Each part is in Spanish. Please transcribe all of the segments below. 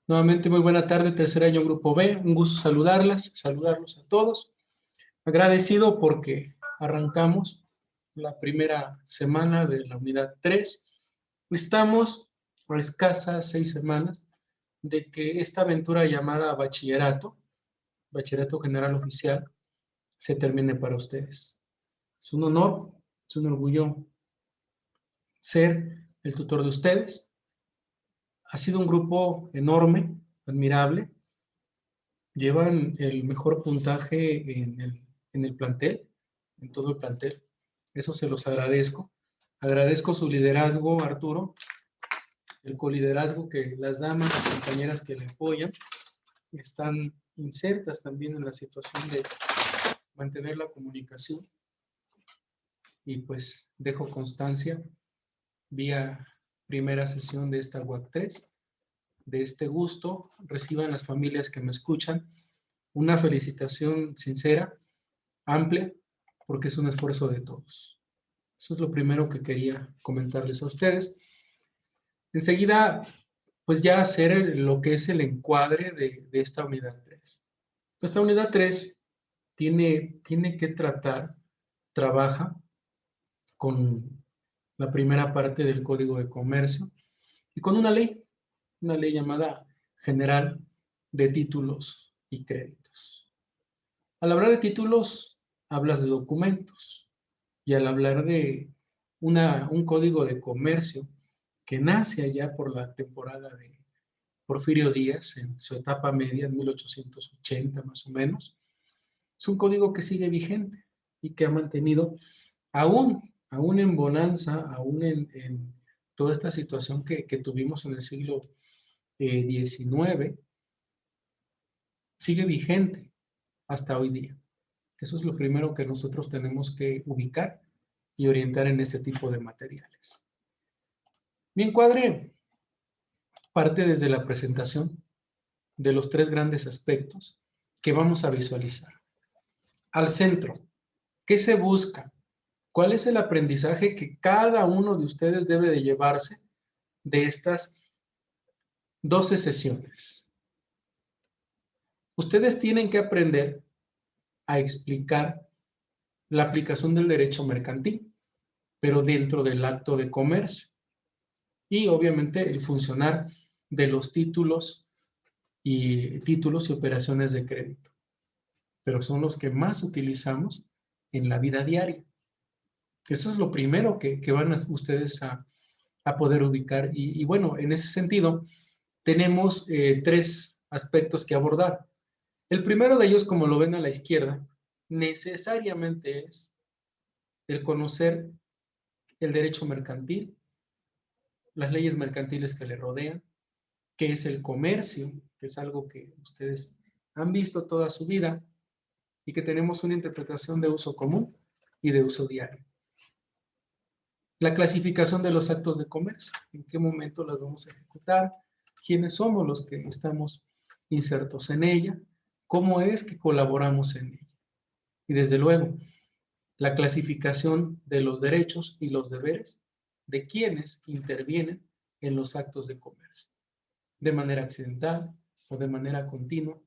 Nuevamente, muy buena tarde, tercer año Grupo B. Un gusto saludarlos a todos. Agradecido porque arrancamos la primera semana de la unidad 3. Estamos a escasas 6 semanas de que esta aventura llamada bachillerato general oficial, se termine para ustedes. Es un honor, es un orgullo ser el tutor de ustedes. Ha sido un grupo enorme, admirable. Llevan el mejor puntaje en el plantel, en todo el plantel. Eso se los agradezco. Agradezco su liderazgo, Arturo, el coliderazgo que las damas, las compañeras que le apoyan, están insertas también en la situación de mantener la comunicación. Y pues dejo constancia vía primera sesión de esta WAC 3, de este gusto. Reciban las familias que me escuchan una felicitación sincera, amplia, porque es un esfuerzo de todos. Eso es lo primero que quería comentarles a ustedes. Enseguida, pues ya hacer lo que es el encuadre de esta unidad 3. Esta unidad 3 tiene que trabaja con la primera parte del Código de Comercio y con una ley llamada General de Títulos y Créditos. Al hablar de títulos, hablas de documentos. Y al hablar de un código de comercio que nace allá por la temporada de Porfirio Díaz, en su etapa media, en 1880 más o menos, es un código que sigue vigente y que ha mantenido, aún en bonanza, aún en toda esta situación que tuvimos en el siglo XIX, sigue vigente hasta hoy día. Eso es lo primero que nosotros tenemos que ubicar y orientar en este tipo de materiales. Mi encuadre parte desde la presentación de los 3 grandes aspectos que vamos a visualizar. Al centro, ¿qué se busca? ¿Cuál es el aprendizaje que cada uno de ustedes debe de llevarse de estas 12 sesiones? Ustedes tienen que aprender a explicar la aplicación del derecho mercantil, pero dentro del acto de comercio. Y obviamente el funcionar de los títulos y operaciones de crédito. Pero son los que más utilizamos en la vida diaria. Eso es lo primero que van ustedes a poder ubicar. Y bueno, en ese sentido, tenemos 3 aspectos que abordar. El primero de ellos, como lo ven a la izquierda, necesariamente es el conocer el derecho mercantil, las leyes mercantiles que le rodean, qué es el comercio, que es algo que ustedes han visto toda su vida y que tenemos una interpretación de uso común y de uso diario. La clasificación de los actos de comercio, en qué momento las vamos a ejecutar, quiénes somos los que estamos insertos en ella, cómo es que colaboramos en ella. Y desde luego, la clasificación de los derechos y los deberes de quienes intervienen en los actos de comercio, de manera accidental o de manera continua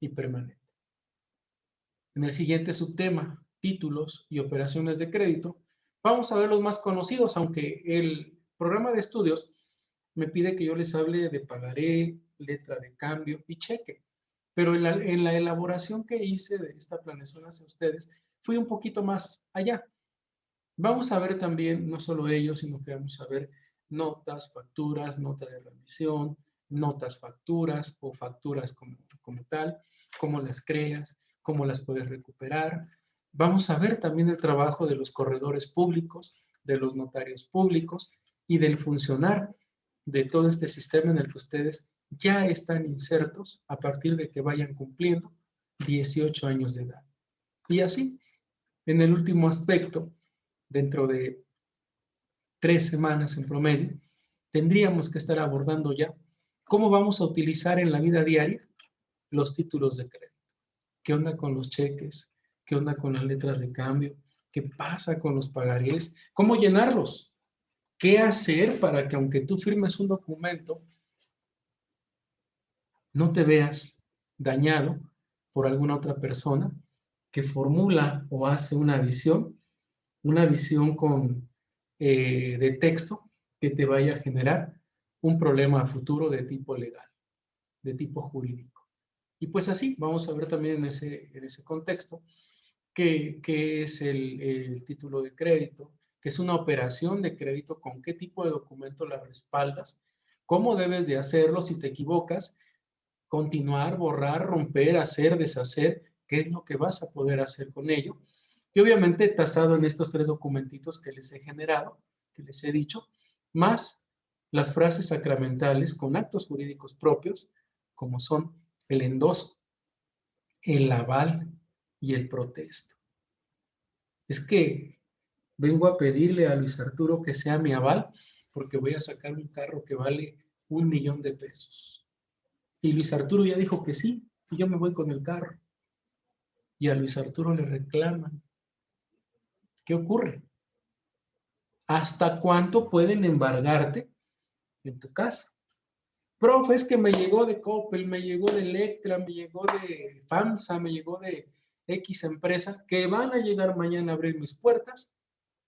y permanente. En el siguiente subtema, títulos y operaciones de crédito, vamos a ver los más conocidos, aunque el programa de estudios me pide que yo les hable de pagaré, letra de cambio y cheque. Pero en la elaboración que hice de esta planeación hacia ustedes, fui un poquito más allá. Vamos a ver también, no solo ellos, sino que vamos a ver notas, facturas, nota de remisión, notas, facturas o facturas como tal, cómo las creas, cómo las puedes recuperar. Vamos a ver también el trabajo de los corredores públicos, de los notarios públicos y del funcionar de todo este sistema en el que ustedes ya están insertos a partir de que vayan cumpliendo 18 años de edad. Y así, en el último aspecto, dentro de 3 semanas en promedio, tendríamos que estar abordando ya cómo vamos a utilizar en la vida diaria los títulos de crédito. ¿Qué onda con los cheques? ¿Qué onda con las letras de cambio? ¿Qué pasa con los pagarés? ¿Cómo llenarlos? ¿Qué hacer para que aunque tú firmes un documento, no te veas dañado por alguna otra persona que formula o hace una visión de texto que te vaya a generar un problema a futuro de tipo legal, de tipo jurídico. Y pues así, vamos a ver también en ese contexto qué es el título de crédito, qué es una operación de crédito, con qué tipo de documento la respaldas, cómo debes de hacerlo si te equivocas, continuar, borrar, romper, hacer, deshacer, qué es lo que vas a poder hacer con ello. Y obviamente tasado en estos 3 documentitos que les he generado, que les he dicho, más las frases sacramentales con actos jurídicos propios, como son el endoso, el aval y el protesto. Es que vengo a pedirle a Luis Arturo que sea mi aval porque voy a sacar un carro que vale $1,000,000. Y Luis Arturo ya dijo que sí, y yo me voy con el carro. Y a Luis Arturo le reclaman. ¿Qué ocurre? ¿Hasta cuánto pueden embargarte en tu casa? Profe, es que me llegó de Coppel, me llegó de Electra, me llegó de FAMSA, me llegó de X empresa, que van a llegar mañana a abrir mis puertas,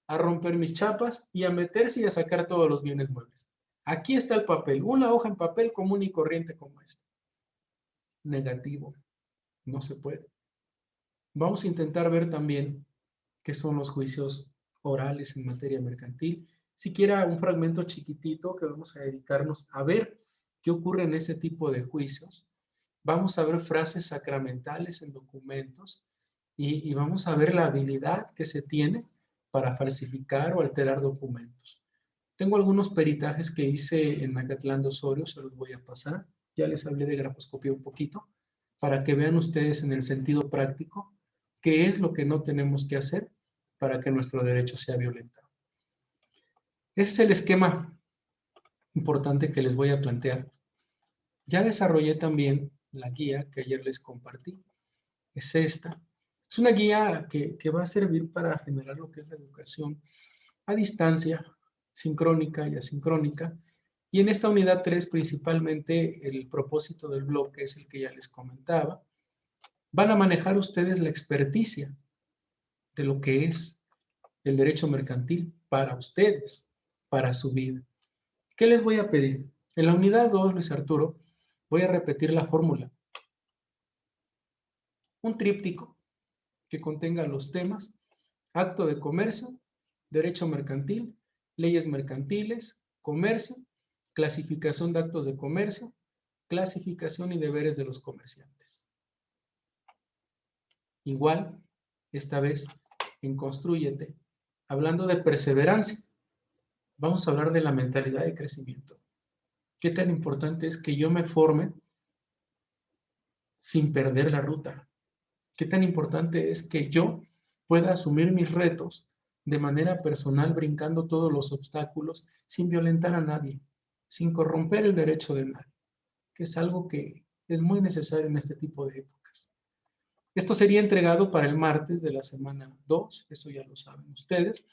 a romper mis chapas y a meterse y a sacar todos los bienes muebles. Aquí está el papel, una hoja en papel común y corriente como esta. Negativo, no se puede. Vamos a intentar ver también qué son los juicios orales en materia mercantil, siquiera un fragmento chiquitito que vamos a dedicarnos a ver qué ocurre en ese tipo de juicios. Vamos a ver frases sacramentales en documentos y vamos a ver la habilidad que se tiene para falsificar o alterar documentos. Tengo algunos peritajes que hice en Macatlán de Osorio, se los voy a pasar. Ya les hablé de grafoscopía un poquito, para que vean ustedes en el sentido práctico qué es lo que no tenemos que hacer para que nuestro derecho sea violentado. Ese es el esquema importante que les voy a plantear. Ya desarrollé también la guía que ayer les compartí. Es esta. Es una guía que va a servir para generar lo que es la educación a distancia, sincrónica y asincrónica. Y en esta unidad 3, principalmente, el propósito del bloque es el que ya les comentaba. Van a manejar ustedes la experticia de lo que es el derecho mercantil para ustedes, para su vida. ¿Qué les voy a pedir? En la unidad 2, Luis Arturo, voy a repetir la fórmula. Un tríptico que contenga los temas: acto de comercio, derecho mercantil, leyes mercantiles, comercio, clasificación de actos de comercio, clasificación y deberes de los comerciantes. Igual, esta vez en Constrúyete, hablando de perseverancia, vamos a hablar de la mentalidad de crecimiento. ¿Qué tan importante es que yo me forme sin perder la ruta? ¿Qué tan importante es que yo pueda asumir mis retos de manera personal, brincando todos los obstáculos, sin violentar a nadie, sin corromper el derecho de nadie? Que es algo que es muy necesario en este tipo de épocas. Esto sería entregado para el martes de la semana 2, eso ya lo saben ustedes.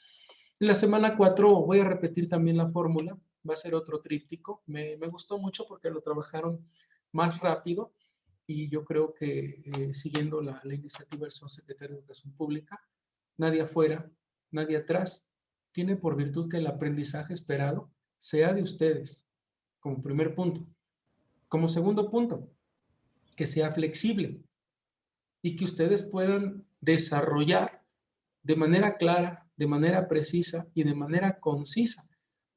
En la semana 4 voy a repetir también la fórmula, va a ser otro tríptico. Me gustó mucho porque lo trabajaron más rápido y yo creo que siguiendo la iniciativa del señor secretario de Educación Pública, nadie afuera, nadie atrás, tiene por virtud que el aprendizaje esperado sea de ustedes, como primer punto. Como segundo punto, que sea flexible y que ustedes puedan desarrollar de manera clara, de manera precisa y de manera concisa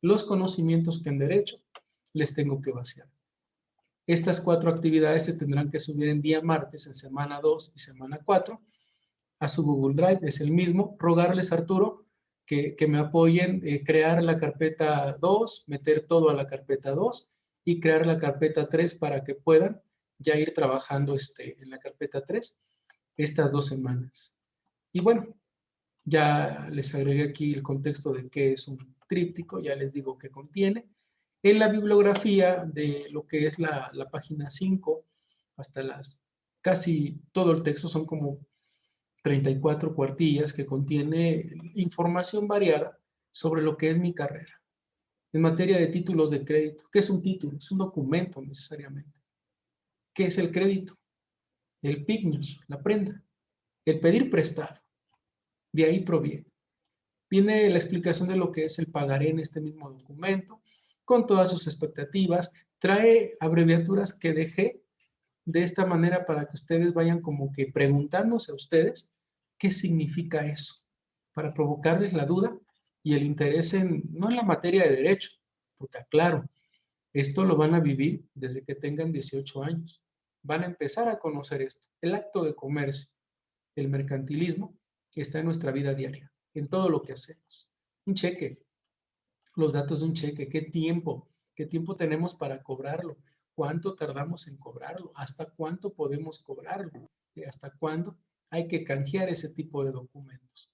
los conocimientos que en derecho les tengo que vaciar. Estas 4 actividades se tendrán que subir en día martes, en semana 2 y semana 4, a su Google Drive. Es el mismo. Rogarles, Arturo, que me apoyen, crear la carpeta 2, meter todo a la carpeta 2 y crear la carpeta 3 para que puedan ya ir trabajando en la carpeta 3 estas 2 semanas. Y bueno, ya les agregué aquí el contexto de qué es un tríptico, ya les digo qué contiene. En la bibliografía de lo que es la página 5 hasta casi todo el texto, son como 34 cuartillas que contiene información variada sobre lo que es mi carrera. En materia de títulos de crédito, ¿qué es un título? Es un documento necesariamente. ¿Qué es el crédito? El pignos, la prenda, el pedir prestado. De ahí proviene. Viene la explicación de lo que es el pagaré en este mismo documento, con todas sus expectativas. Trae abreviaturas que dejé de esta manera para que ustedes vayan como que preguntándose a ustedes qué significa eso, para provocarles la duda y el interés no en la materia de derecho, porque aclaro, esto lo van a vivir desde que tengan 18 años. Van a empezar a conocer esto. El acto de comercio, el mercantilismo, está en nuestra vida diaria, en todo lo que hacemos. Un cheque, los datos de un cheque, qué tiempo tenemos para cobrarlo, cuánto tardamos en cobrarlo, hasta cuánto podemos cobrarlo, y hasta cuándo hay que canjear ese tipo de documentos.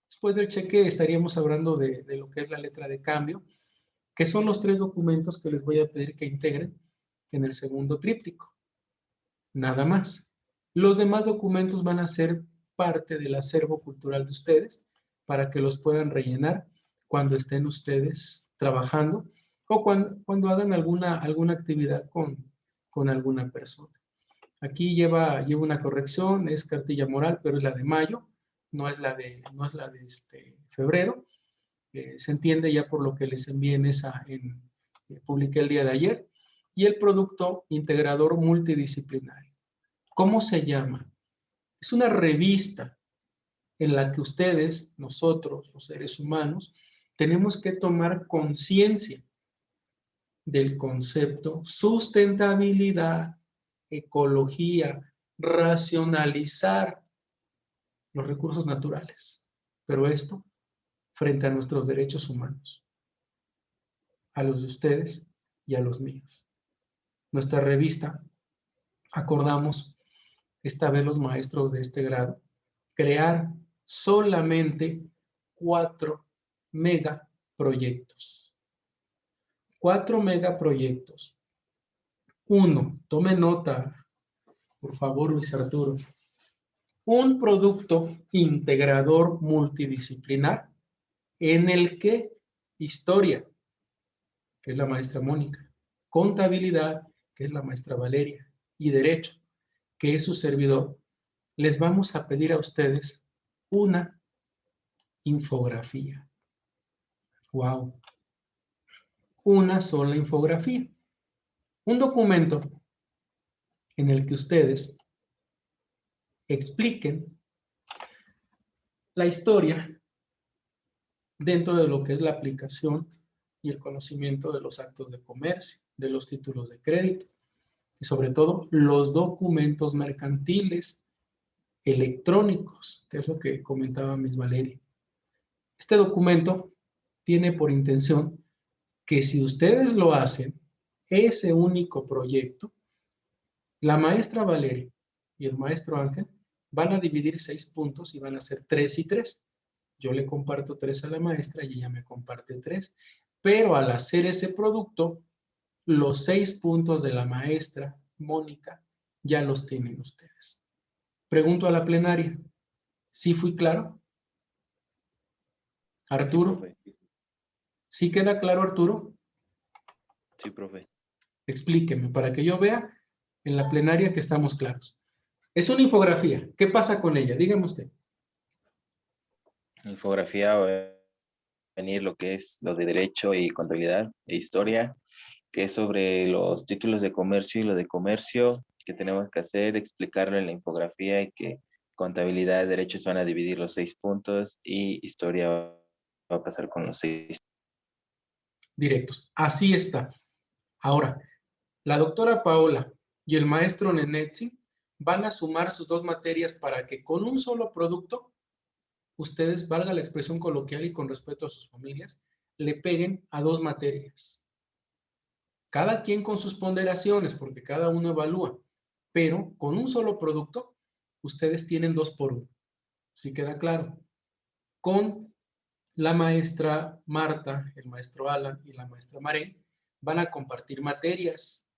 Después del cheque estaríamos hablando de lo que es la letra de cambio, que son los 3 documentos que les voy a pedir que integren en el segundo tríptico. Nada más. Los demás documentos van a ser parte del acervo cultural de ustedes para que los puedan rellenar cuando estén ustedes trabajando o cuando hagan alguna actividad con alguna persona. Aquí lleva una corrección, es cartilla moral, pero es la de mayo, no es la de febrero. Se entiende ya por lo que les envié publiqué el día de ayer. Y el producto integrador multidisciplinario. ¿Cómo se llama? Es una revista en la que ustedes, nosotros, los seres humanos, tenemos que tomar conciencia del concepto sustentabilidad, ecología, racionalizar los recursos naturales. Pero esto frente a nuestros derechos humanos, a los de ustedes y a los míos. Nuestra revista, acordamos, esta vez los maestros de este grado, crear solamente 4 megaproyectos. 4 megaproyectos. 1, tome nota, por favor, Luis Arturo. Un producto integrador multidisciplinar en el que historia, que es la maestra Mónica, contabilidad, que es la maestra Valeria, y derecho, que es su servidor, les vamos a pedir a ustedes una infografía. ¡Wow! Una sola infografía. Un documento en el que ustedes expliquen la historia dentro de lo que es la aplicación y el conocimiento de los actos de comercio, de los títulos de crédito y sobre todo los documentos mercantiles electrónicos, que es lo que comentaba Miss Valeria. Este documento tiene por intención que si ustedes lo hacen, ese único proyecto, la maestra Valeria y el maestro Ángel van a dividir 6 puntos y van a ser 3 y 3. Yo le comparto 3 a la maestra y ella me comparte 3. Pero al hacer ese producto, los 6 puntos de la maestra Mónica ya los tienen ustedes. Pregunto a la plenaria, ¿sí fui claro? Arturo, ¿sí queda claro, Arturo? Sí, profe. Explíqueme para que yo vea en la plenaria que estamos claros. Es una infografía. ¿Qué pasa con ella? Dígame usted. Infografía va a venir lo que es lo de derecho y contabilidad e historia, que es sobre los títulos de comercio y lo de comercio que tenemos que hacer, explicarlo en la infografía y que contabilidad y derechos van a dividir los 6 puntos y historia va a pasar con los 6. Directos. Así está. Ahora, la doctora Paola y el maestro Nenetzi van a sumar sus 2 materias para que con un solo producto, ustedes, valga la expresión coloquial y con respeto a sus familias, le peguen a 2 materias. Cada quien con sus ponderaciones, porque cada uno evalúa, pero con un solo producto, ustedes tienen 2 por 1. ¿Sí queda claro? Con la maestra Marta, el maestro Alan y la maestra Maré van a compartir materias,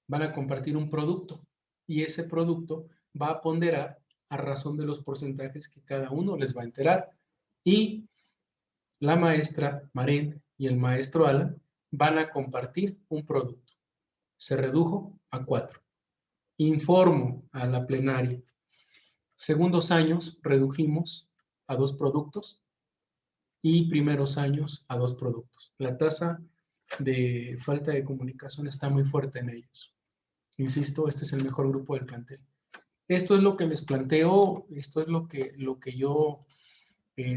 van a compartir un producto y ese producto va a ponderar a razón de los porcentajes que cada uno les va a enterar. Y la maestra Marén y el maestro Alan van a compartir un producto. Se redujo a 4. informo a la plenaria. Segundos años redujimos a 2 productos y primeros años a 2 productos. La tasa de falta de comunicación está muy fuerte en ellos. Insisto, este es el mejor grupo del plantel. Esto es lo que les planteo, esto es lo que yo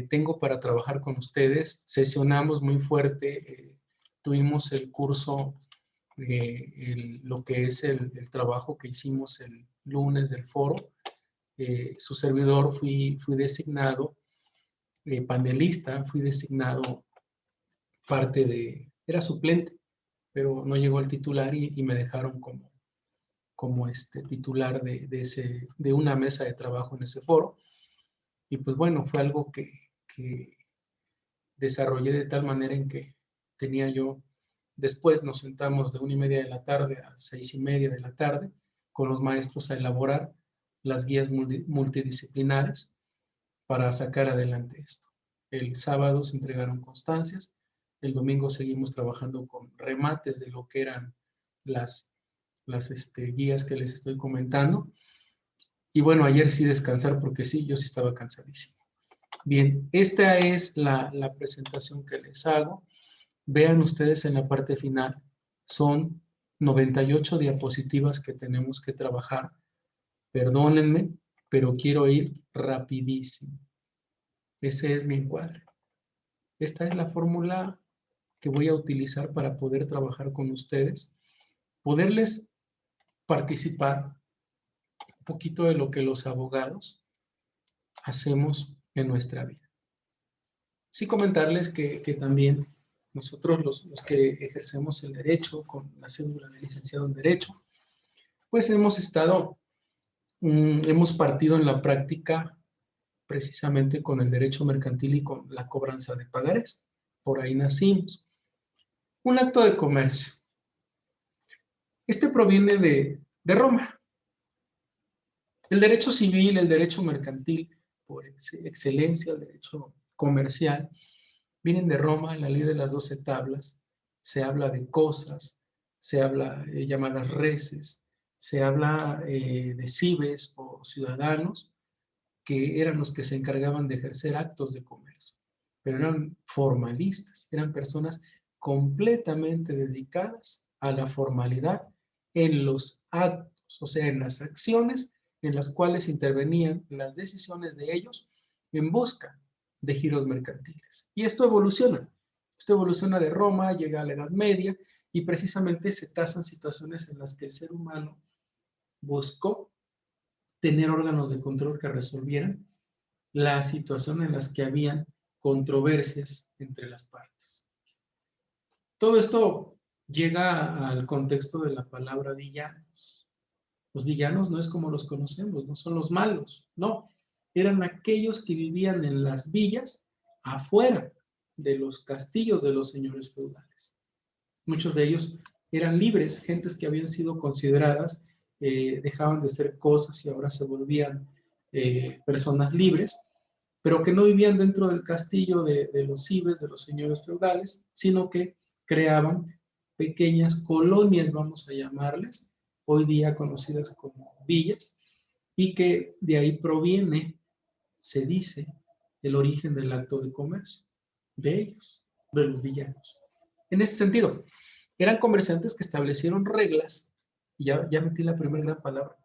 tengo para trabajar con ustedes. Sesionamos muy fuerte, tuvimos el curso, lo que es el trabajo que hicimos el lunes del foro. Su servidor fui designado panelista, fui designado parte de, era suplente, pero no llegó el titular y me dejaron como titular de una mesa de trabajo en ese foro. Y pues bueno, fue algo que desarrollé de tal manera en que tenía yo, después nos sentamos de 1:30 de la tarde a 6:30 de la tarde con los maestros a elaborar las guías multidisciplinares para sacar adelante esto. El sábado se entregaron constancias, el domingo seguimos trabajando con remates de lo que eran las guías que les estoy comentando. Y bueno, ayer sí descansar porque sí, yo sí estaba cansadísimo. Bien, esta es la presentación que les hago. Vean ustedes en la parte final, son 98 diapositivas que tenemos que trabajar. Perdónenme, pero quiero ir rapidísimo. Ese es mi encuadre. Esta es la fórmula que voy a utilizar para poder trabajar con ustedes, poderles participar un poquito de lo que los abogados hacemos en nuestra vida. Sí comentarles que también nosotros los que ejercemos el derecho con la cédula de licenciado en Derecho, pues hemos partido en la práctica precisamente con el derecho mercantil y con la cobranza de pagarés. Por ahí nacimos. Un acto de comercio. Este proviene de Roma. El derecho civil, el derecho mercantil, por excelencia, el derecho comercial, vienen de Roma, en la ley de las 12 tablas. Se habla de cosas, se habla de llamadas reses, se habla de cibes o ciudadanos, que eran los que se encargaban de ejercer actos de comercio, pero eran formalistas, eran personas completamente dedicadas a la formalidad en los actos, o sea, en las acciones en las cuales intervenían las decisiones de ellos en busca de giros mercantiles. Y esto evoluciona de Roma, llega a la Edad Media y precisamente se tasan situaciones en las que el ser humano buscó tener órganos de control que resolvieran la situación en las que habían controversias entre las partes. Todo esto llega al contexto de la palabra villanos. Los villanos no es como los conocemos, no son los malos, no. Eran aquellos que vivían en las villas afuera de los castillos de los señores feudales. Muchos de ellos eran libres, gentes que habían sido consideradas, dejaban de ser cosas y ahora se volvían personas libres, pero que no vivían dentro del castillo de los cibes, de los señores feudales, sino que creaban pequeñas colonias, vamos a llamarles, hoy día conocidas como villas, y que de ahí proviene, se dice, el origen del acto de comercio, de ellos, de los villanos. En ese sentido, eran comerciantes que establecieron reglas, y ya metí la primera gran palabra,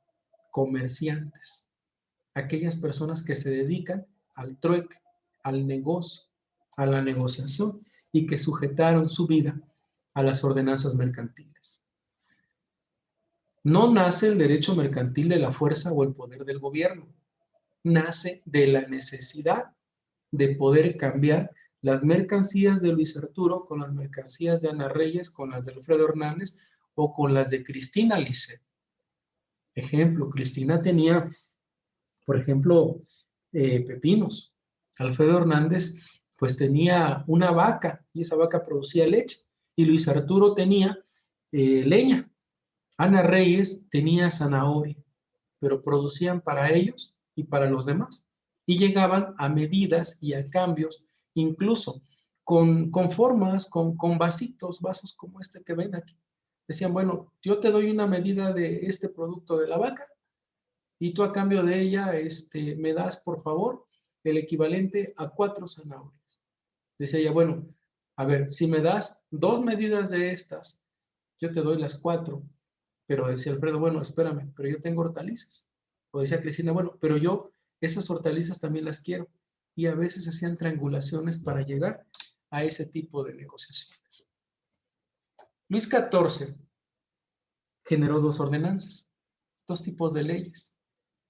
comerciantes, aquellas personas que se dedican al trueque, al negocio, a la negociación y que sujetaron su vida a las ordenanzas mercantiles. No nace el derecho mercantil de la fuerza o el poder del gobierno, nace de la necesidad de poder cambiar las mercancías de Luis Arturo con las mercancías de Ana Reyes, con las de Alfredo Hernández o con las de Cristina Lisset. Ejemplo, Cristina tenía, por ejemplo, pepinos. Alfredo Hernández pues tenía una vaca y esa vaca producía leche y Luis Arturo tenía leña. Ana Reyes tenía zanahoria, pero producían para ellos y para los demás y llegaban a medidas y a cambios, incluso con formas, con vasitos, vasos como este que ven aquí, Decían, bueno, yo te doy una medida de este producto de la vaca y tú a cambio de ella me das, por favor, el equivalente a 4 zanahorias. Decía ella, bueno, a ver, si me das 2 medidas de estas, yo te doy las 4. Pero decía Alfredo, bueno, espérame, pero yo tengo hortalizas. O decía Cristina, bueno, pero yo esas hortalizas también las quiero. Y a veces hacían triangulaciones para llegar a ese tipo de negociaciones. Luis XIV generó 2 ordenanzas, 2 tipos de leyes.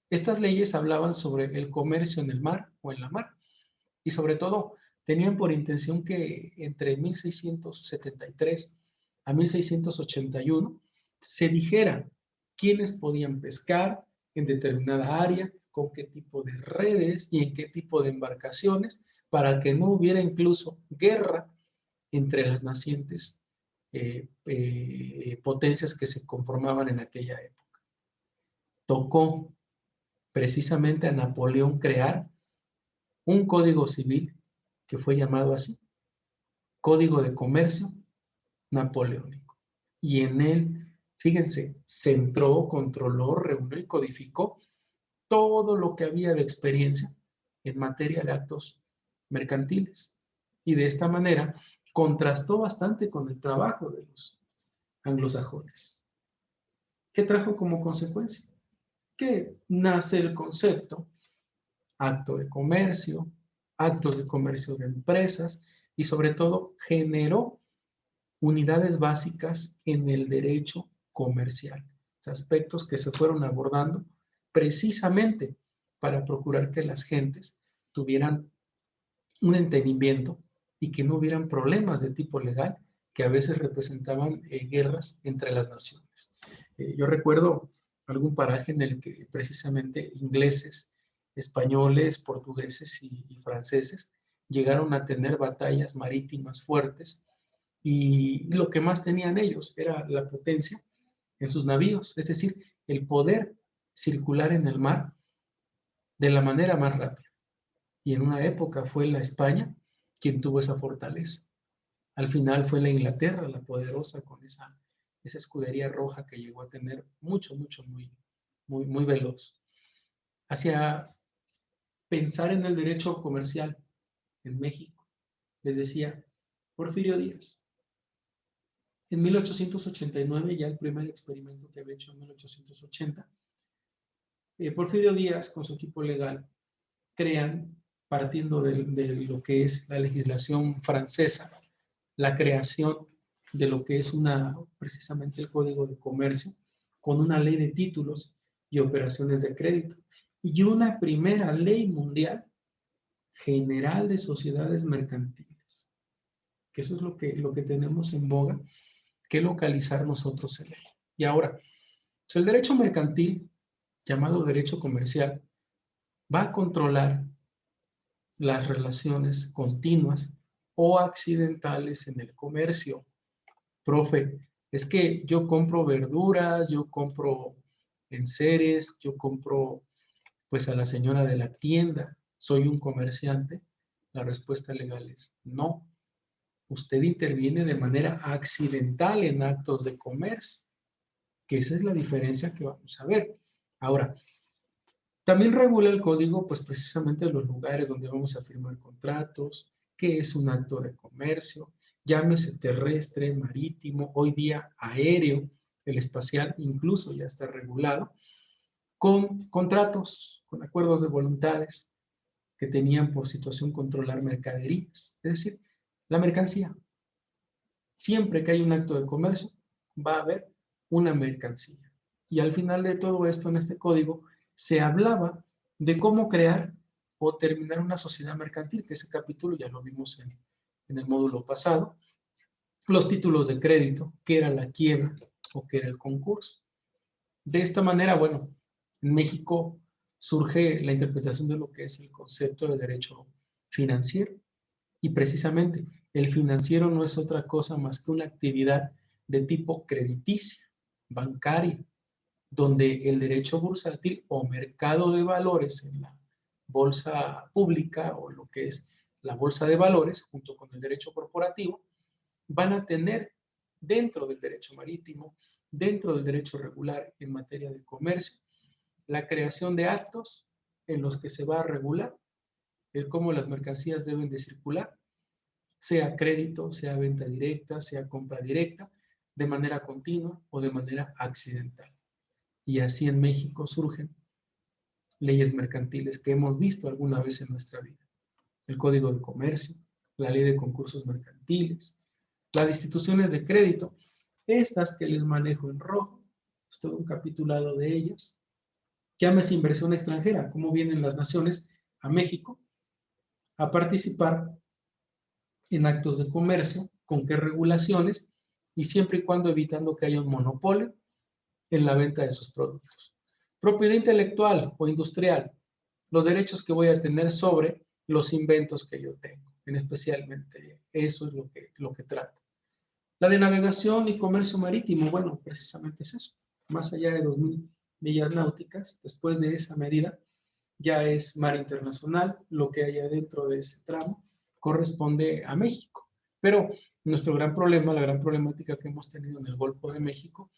Estas leyes hablaban sobre el comercio en el mar o en la mar y sobre todo tenían por intención que entre 1673 a 1681 se dijera quiénes podían pescar en determinada área, con qué tipo de redes y en qué tipo de embarcaciones, para que no hubiera incluso guerra entre las nacientes potencias que se conformaban en aquella época. Tocó precisamente a Napoleón crear un código civil que fue llamado así, Código de Comercio Napoleónico. Y en él, fíjense, centró, controló, reunió y codificó todo lo que había de experiencia en materia de actos mercantiles. Y de esta manera contrastó bastante con el trabajo de los anglosajones. ¿Qué trajo como consecuencia? Que nace el concepto acto de comercio, actos de comercio de empresas y sobre todo generó unidades básicas en el derecho comercial, aspectos que se fueron abordando precisamente para procurar que las gentes tuvieran un entendimiento y que no hubieran problemas de tipo legal que a veces representaban guerras entre las naciones. Yo recuerdo algún paraje en el que precisamente ingleses, españoles, portugueses y franceses llegaron a tener batallas marítimas fuertes y lo que más tenían ellos era la potencia en sus navíos, es decir, el poder circular en el mar de la manera más rápida. Y en una época fue la España quien tuvo esa fortaleza. Al final fue la Inglaterra, la poderosa, con esa escudería roja que llegó a tener muy veloz. Hacia pensar en el derecho comercial en México, les decía, Porfirio Díaz. En 1889, ya el primer experimento que había hecho en 1880, Porfirio Díaz con su equipo legal crean, partiendo de lo que es la legislación francesa, la creación de lo que es precisamente el Código de Comercio, con una ley de títulos y operaciones de crédito, y una primera ley mundial general de sociedades mercantiles, que eso es lo que tenemos en boga, que localizar nosotros en él. Y ahora, pues el derecho mercantil, llamado derecho comercial, va a controlar las relaciones continuas o accidentales en el comercio. Profe, es que yo compro verduras, yo compro enseres, yo compro pues a la señora de la tienda, soy un comerciante. La respuesta legal es no. Usted interviene de manera accidental en actos de comercio, que esa es la diferencia que vamos a ver. Ahora, también regula el código, pues precisamente los lugares donde vamos a firmar contratos, qué es un acto de comercio, llámese terrestre, marítimo, hoy día aéreo, el espacial incluso ya está regulado, con contratos, con acuerdos de voluntades que tenían por situación controlar mercaderías, es decir, la mercancía. Siempre que hay un acto de comercio, va a haber una mercancía. Y al final de todo esto, en este código, se hablaba de cómo crear o terminar una sociedad mercantil, que ese capítulo ya lo vimos en el módulo pasado. Los títulos de crédito, qué era la quiebra o qué era el concurso. De esta manera, bueno, en México surge la interpretación de lo que es el concepto de derecho financiero. Y precisamente el financiero no es otra cosa más que una actividad de tipo crediticia, bancaria, donde el derecho bursátil o mercado de valores en la bolsa pública o lo que es la bolsa de valores, junto con el derecho corporativo, van a tener dentro del derecho marítimo, dentro del derecho regular en materia de comercio, la creación de actos en los que se va a regular el cómo las mercancías deben de circular, sea crédito, sea venta directa, sea compra directa, de manera continua o de manera accidental. Y así en México surgen leyes mercantiles que hemos visto alguna vez en nuestra vida. El Código de Comercio, la Ley de Concursos Mercantiles, las instituciones de crédito, estas que les manejo en rojo, es todo un capitulado de ellas. Llámese inversión extranjera, cómo vienen las naciones a México a participar en actos de comercio, con qué regulaciones, y siempre y cuando evitando que haya un monopolio en la venta de sus productos. Propiedad intelectual o industrial, los derechos que voy a tener sobre los inventos que yo tengo, en especialmente eso es lo que trata. La de navegación y comercio marítimo, bueno, precisamente es eso, más allá de 2.000 millas náuticas, después de esa medida, ya es mar internacional, lo que haya dentro de ese tramo corresponde a México. Pero nuestro gran problema, la gran problemática que hemos tenido en el Golfo de México,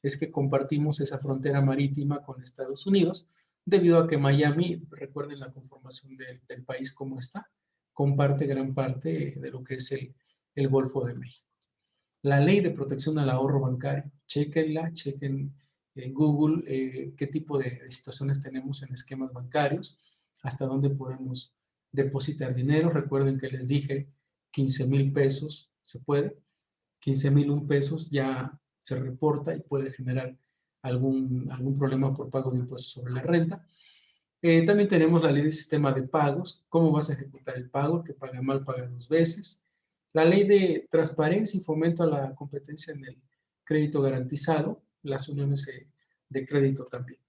es que compartimos esa frontera marítima con Estados Unidos, debido a que Miami, recuerden la conformación del país como está, comparte gran parte de lo que es el Golfo de México. La ley de protección al ahorro bancario, chequenla, chequen en Google qué tipo de situaciones tenemos en esquemas bancarios, hasta dónde podemos depositar dinero. Recuerden que les dije 15,000 pesos se puede, 15,001 pesos ya se reporta y puede generar algún problema por pago de impuestos sobre la renta. También tenemos la ley de sistema de pagos, cómo vas a ejecutar el pago, el que paga mal paga 2 veces. La ley de transparencia y fomento a la competencia en el crédito garantizado, las uniones de crédito también.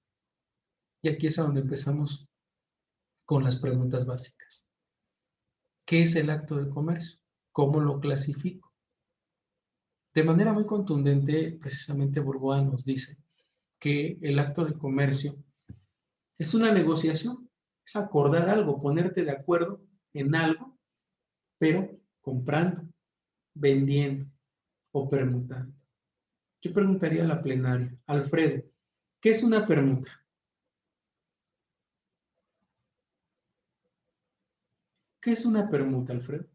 Y aquí es a donde empezamos con las preguntas básicas. ¿Qué es el acto de comercio? ¿Cómo lo clasifico? De manera muy contundente, precisamente Bourgoin nos dice que el acto de comercio es una negociación, es acordar algo, ponerte de acuerdo en algo, pero comprando, vendiendo o permutando. Yo preguntaría a la plenaria, Alfredo, ¿qué es una permuta? ¿Qué es una permuta, Alfredo?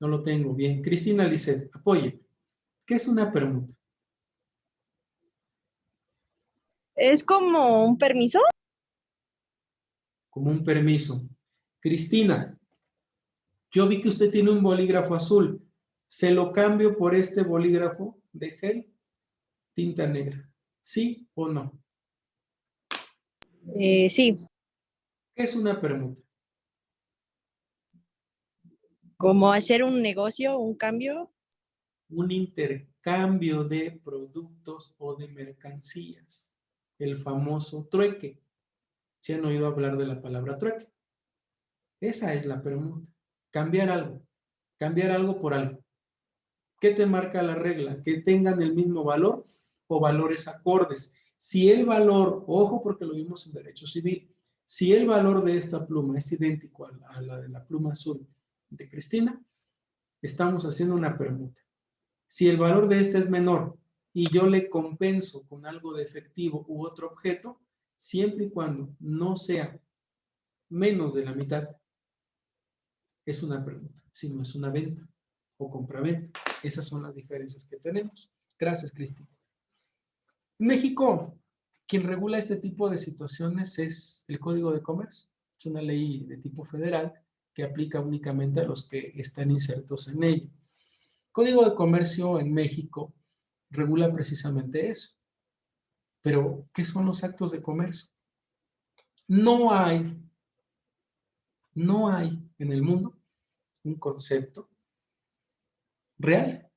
No lo tengo bien. Cristina Lisset, apoye. ¿Qué es una permuta? ¿Es como un permiso? Como un permiso. Cristina, yo vi que usted tiene un bolígrafo azul. ¿Se lo cambio por este bolígrafo de gel? Tinta negra. ¿Sí o no? Sí, ¿Qué es una permuta? como hacer un negocio, un cambio. Un intercambio de productos o de mercancías. El famoso trueque. ¿Se han oído hablar de la palabra trueque? Esa es la permuta. Cambiar algo. Cambiar algo por algo. ¿Qué te marca la regla? Que tengan el mismo valor o valores acordes. Si el valor, ojo porque lo vimos en derecho civil, si el valor de esta pluma es idéntico a la de la pluma azul de Cristina, estamos haciendo una permuta. Si el valor de esta es menor y yo le compenso con algo de efectivo u otro objeto, siempre y cuando no sea menos de la mitad, es una permuta, si no es una venta o compraventa. Esas son las diferencias que tenemos. Gracias, Cristina. En México, quien regula este tipo de situaciones es el Código de Comercio. Es una ley de tipo federal que aplica únicamente a los que están insertos en ella. Código de Comercio en México regula precisamente eso. Pero, ¿qué son los actos de comercio? No hay en el mundo un concepto real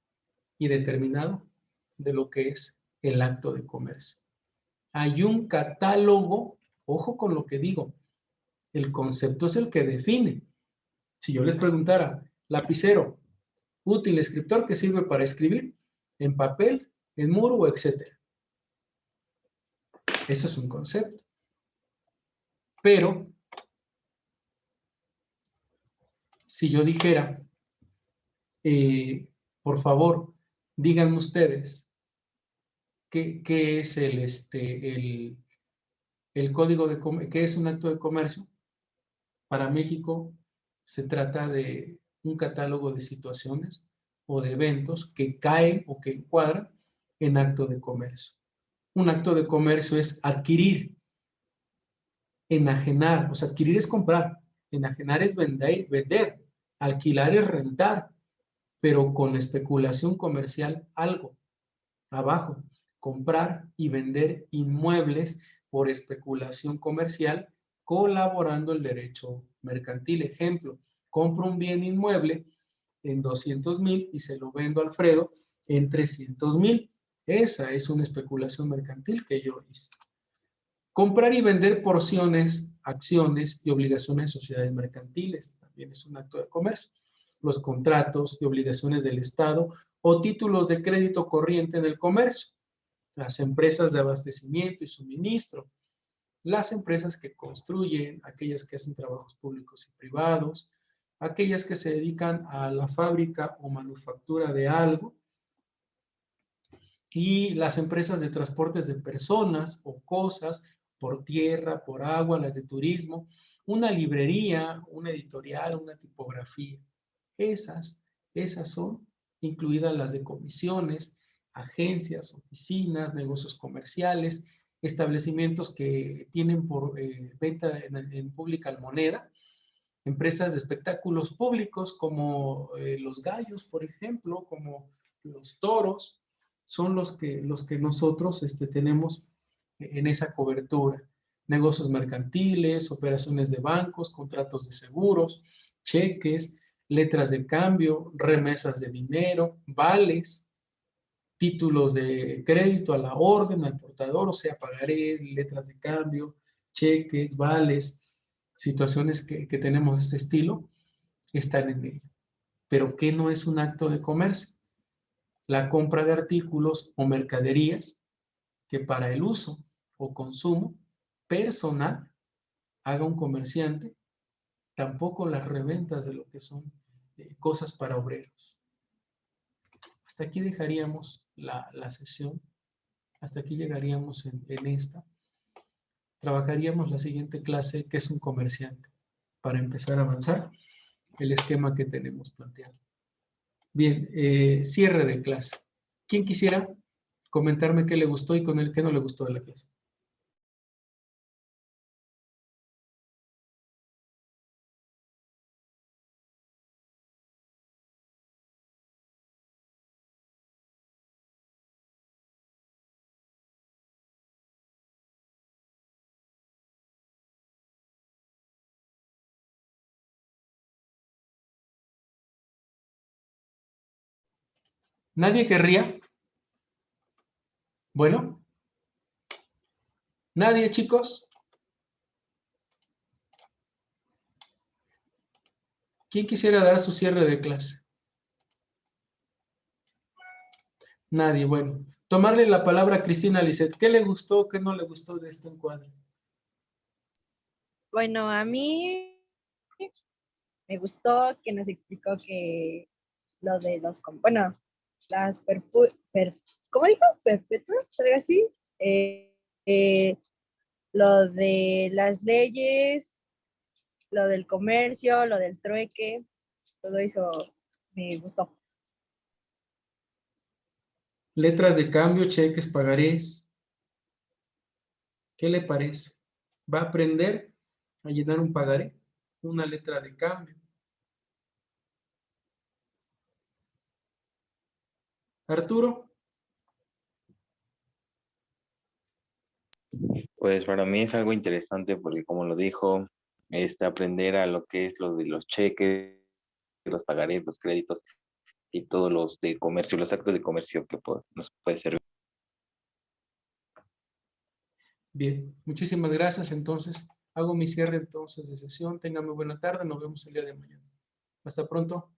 y determinado de lo que es el acto de comercio. Hay un catálogo, ojo con lo que digo, el concepto es el que define. Si yo les preguntara, lapicero, útil, escritor que sirve para escribir en papel, en muro o etcétera. Eso es un concepto. Pero si yo dijera, por favor, díganme ustedes, ¿qué es el código de comercio? ¿Qué es un acto de comercio? Para México se trata de un catálogo de situaciones o de eventos que caen o que encuadran en acto de comercio. Un acto de comercio es adquirir, enajenar, o sea, adquirir es comprar, enajenar es vender, alquilar es rentar, pero con especulación comercial algo abajo. Comprar y vender inmuebles por especulación comercial, colaborando el derecho mercantil. Ejemplo, compro un bien inmueble en 200,000 y se lo vendo a Alfredo en 300,000. Esa es una especulación mercantil que yo hice. Comprar y vender porciones, acciones y obligaciones de sociedades mercantiles también es un acto de comercio. Los contratos y obligaciones del Estado o títulos de crédito corriente en el comercio. Las empresas de abastecimiento y suministro. Las empresas que construyen, aquellas que hacen trabajos públicos y privados, aquellas que se dedican a la fábrica o manufactura de algo, y las empresas de transportes de personas o cosas por tierra, por agua, las de turismo, una librería, una editorial, una tipografía. Esas son incluidas las de comisiones, agencias, oficinas, negocios comerciales, establecimientos que tienen por venta en pública moneda, empresas de espectáculos públicos como los gallos, por ejemplo, como los toros, son los que nosotros tenemos en esa cobertura. Negocios mercantiles, operaciones de bancos, contratos de seguros, cheques, letras de cambio, remesas de dinero, vales, títulos de crédito a la orden, al portador, o sea, pagarés, letras de cambio, cheques, vales, situaciones que tenemos de este estilo, están en ello. Pero ¿qué no es un acto de comercio? La compra de artículos o mercaderías que para el uso o consumo personal haga un comerciante, tampoco las reventas de lo que son cosas para obreros. Hasta aquí dejaríamos la sesión, hasta aquí llegaríamos en esta. Trabajaríamos la siguiente clase, que es un comerciante, para empezar a avanzar el esquema que tenemos planteado. Bien, cierre de clase. ¿Quién quisiera comentarme qué le gustó y con el qué no le gustó de la clase? ¿Nadie querría? Bueno, ¿nadie, chicos? ¿Quién quisiera dar su cierre de clase? Nadie, bueno. Tomarle la palabra a Cristina Lisset. ¿Qué le gustó, qué no le gustó de este encuadre? Bueno, a mí me gustó que nos explicó que lo de los, bueno, las ¿cómo dijo? Perpetuas, algo así. Eh, lo de las leyes, lo del comercio, lo del trueque, todo eso me gustó. Letras de cambio, cheques, pagarés. ¿Qué le parece? ¿Va a aprender a llenar un pagaré? Una letra de cambio. Arturo, Pues para mí es algo interesante porque como lo dijo, aprender a lo que es lo de los cheques, los pagarés, los créditos y todos los de comercio, los actos de comercio que nos puede servir. bien, muchísimas gracias. Entonces, hago mi cierre entonces de sesión. Tengan muy buena tarde. Nos vemos el día de mañana. Hasta pronto.